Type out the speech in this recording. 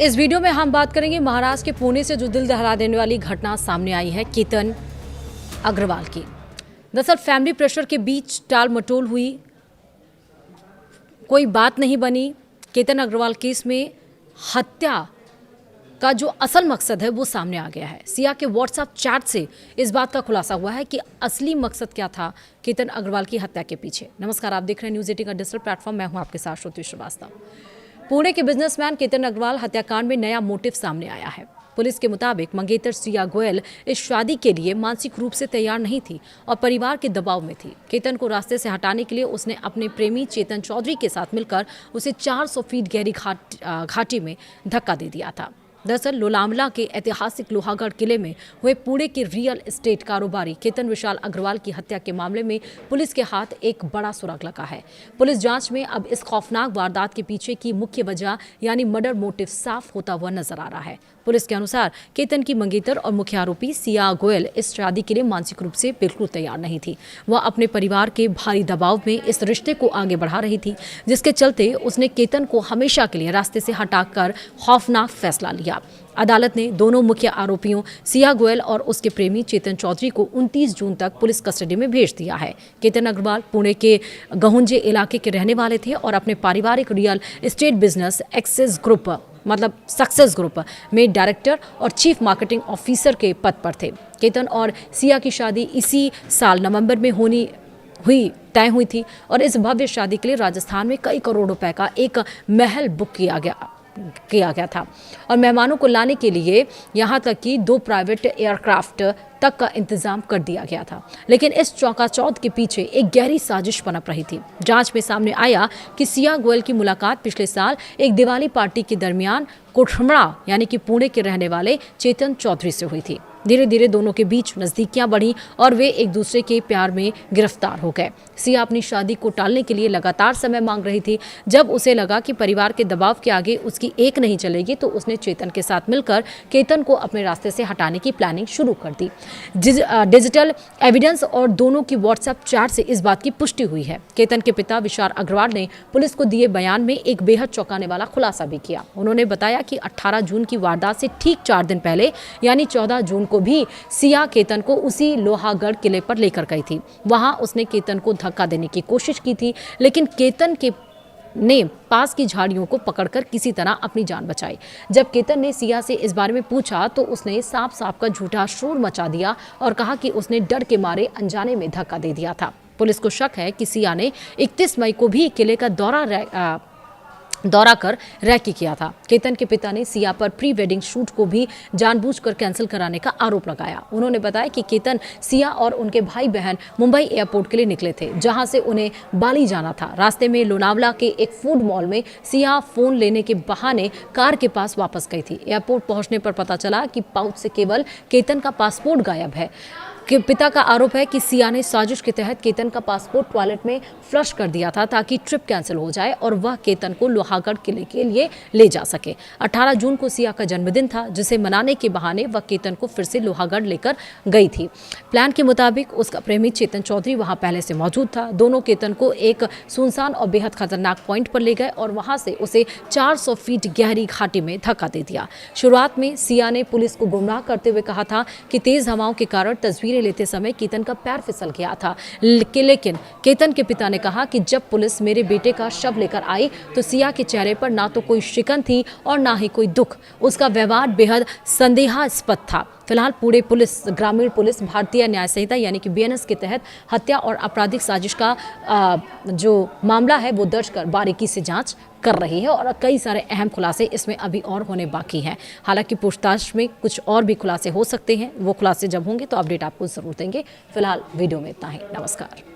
इस वीडियो में हम बात करेंगे महाराष्ट्र के पुणे से जो दिल दहला देने वाली घटना सामने आई है केतन अग्रवाल की। दरअसल फैमिली प्रेशर के बीच टाल मटोल हुई, कोई बात नहीं बनी। केतन अग्रवाल केस में हत्या का जो असल मकसद है वो सामने आ गया है। सिया के व्हाट्सएप चैट से इस बात का खुलासा हुआ है कि असली मकसद क्या था केतन अग्रवाल की हत्या के पीछे। नमस्कार, आप देख रहे हैं न्यूज़ 18 का डिजिटल प्लेटफॉर्म। मैं हूं आपके साथ श्रुति श्रीवास्तव। पुणे के बिजनेसमैन केतन अग्रवाल हत्याकांड में नया मोटिव सामने आया है। पुलिस के मुताबिक मंगेतर सिया गोयल इस शादी के लिए मानसिक रूप से तैयार नहीं थी और परिवार के दबाव में थी। केतन को रास्ते से हटाने के लिए उसने अपने प्रेमी चेतन चौधरी के साथ मिलकर उसे 400 फीट गहरी घाटी में धक्का दे दिया था। दरअसल लोनावला के ऐतिहासिक लोहागढ़ किले में हुए पुणे के रियल एस्टेट कारोबारी केतन विशाल अग्रवाल की हत्या के मामले में पुलिस के हाथ एक बड़ा सुराग लगा है। पुलिस जांच में अब इस खौफनाक वारदात के पीछे की मुख्य वजह यानी मर्डर मोटिव साफ होता हुआ नजर आ रहा है। पुलिस के अनुसार केतन की मंगेतर और मुख्य आरोपी सिया गोयल इस शादी के लिए मानसिक रूप से बिल्कुल तैयार नहीं थी। वह अपने परिवार के भारी दबाव में इस रिश्ते को आगे बढ़ा रही थी, जिसके चलते उसने केतन को हमेशा के लिए रास्ते से हटाकर खौफनाक फैसला लिया। अदालत ने दोनों मुख्य आरोपियों सिया गोयल और उसके प्रेमी चेतन चौधरी को 29 जून तक पुलिस कस्टडी में भेज दिया है। केतन अग्रवाल पुणे के गहुंजे इलाके के रहने वाले थे और अपने पारिवारिक real estate business success group में डायरेक्टर और चीफ मार्केटिंग ऑफिसर के पद पर थे। केतन और सिया की शादी इसी साल नवंबर में तय हुई थी और इस भव्य शादी के लिए राजस्थान में कई करोड़ रुपए का एक महल बुक किया गया था और मेहमानों को लाने के लिए यहां तक कि 2 प्राइवेट एयरक्राफ्ट तक का इंतजाम कर दिया गया था। लेकिन इस चौकाचौंध के पीछे एक गहरी साजिश पनप रही थी। जांच में सामने आया कि सिया गोयल की मुलाकात पिछले साल एक दिवाली पार्टी के दरमियान कोठमड़ा यानी कि पुणे के रहने वाले चेतन चौधरी से हुई थी। धीरे धीरे दोनों के बीच नजदीकियां बढ़ी और वे एक दूसरे के प्यार में गिरफ्तार हो गए। सिया अपनी शादी को टालने के लिए लगातार समय मांग रही थी। जब उसे लगा कि परिवार के दबाव के आगे उसकी एक नहीं चलेगी तो उसने चेतन के साथ मिलकर केतन को अपने रास्ते से हटाने की प्लानिंग शुरू कर दी। डिजिटल एविडेंस और दोनों की व्हाट्सएप चैट से इस बात की पुष्टि हुई है। केतन के पिता विशाल अग्रवाल ने पुलिस को दिए बयान में एक बेहद चौंकाने वाला खुलासा भी किया। उन्होंने बताया कि 18 जून की वारदात से ठीक 4 दिन पहले यानी 14 जून को भी सिया केतन को उसी लोहागढ़ किले पर लेकर गई थी। वहां उसने केतन को धक्का देने की कोशिश की थी, लेकिन केतन ने पास की झाड़ियों को पकड़कर किसी तरह अपनी जान बचाई। जब केतन ने सिया से इस बारे में पूछा तो उसने साफ का झूठा शोर मचा दिया और कहा कि उसने डर के मारे अनजाने में धक्का दे दिया था। पुलिस को शक है कि सिया ने 31 मई को भी किले का दौरा कर रैकी किया था। केतन के पिता ने सिया पर प्री वेडिंग शूट को भी जानबूझकर कैंसिल कराने का आरोप लगाया। उन्होंने बताया कि केतन, सिया और उनके भाई बहन मुंबई एयरपोर्ट के लिए निकले थे, जहां से उन्हें बाली जाना था। रास्ते में लोनावला के एक फूड मॉल में सिया फोन लेने के बहाने कार के पास वापस गई थी। एयरपोर्ट पहुंचने पर पता चला कि पाउच से केवल केतन का पासपोर्ट गायब है। पिता का आरोप है कि सिया ने साजिश के तहत केतन का पासपोर्ट टॉयलेट में फ्लश कर दिया था ताकि ट्रिप कैंसिल हो जाए और वह केतन को लोहागढ़ किले के लिए ले जा सके। 18 जून को सिया का जन्मदिन था, जिसे मनाने के बहाने वह केतन को फिर से लोहागढ़ लेकर गई थी। प्लान के मुताबिक उसका प्रेमी चेतन चौधरी वहां पहले से मौजूद था। दोनों केतन को एक सुनसान और बेहद खतरनाक पॉइंट पर ले गए और वहां से उसे 400 फीट गहरी घाटी में धक्का दे दिया। शुरुआत में सिया ने पुलिस को गुमराह करते हुए कहा था कि तेज हवाओं के कारण तस्वीरें लेते समय केतन का पैर फिसल गया था। लेकिन केतन के पिता ने कहा कि जब पुलिस मेरे बेटे का शव लेकर आई तो सिया के चेहरे पर ना तो कोई शिकन थी और ना ही कोई दुख। उसका व्यवहार बेहद संदेहास्पद था। फिलहाल पूरे पुलिस, ग्रामीण पुलिस भारतीय न्याय संहिता यानी कि BNS के तहत हत्या और आपराधिक साजिश का जो मामला है वो दर्ज कर बारीकी से जांच कर रही है और कई सारे अहम खुलासे इसमें अभी और होने बाकी हैं। हालांकि पूछताछ में कुछ और भी खुलासे हो सकते हैं। वो खुलासे जब होंगे तो अपडेट आपको जरूर देंगे। फिलहाल वीडियो में इतना ही। नमस्कार।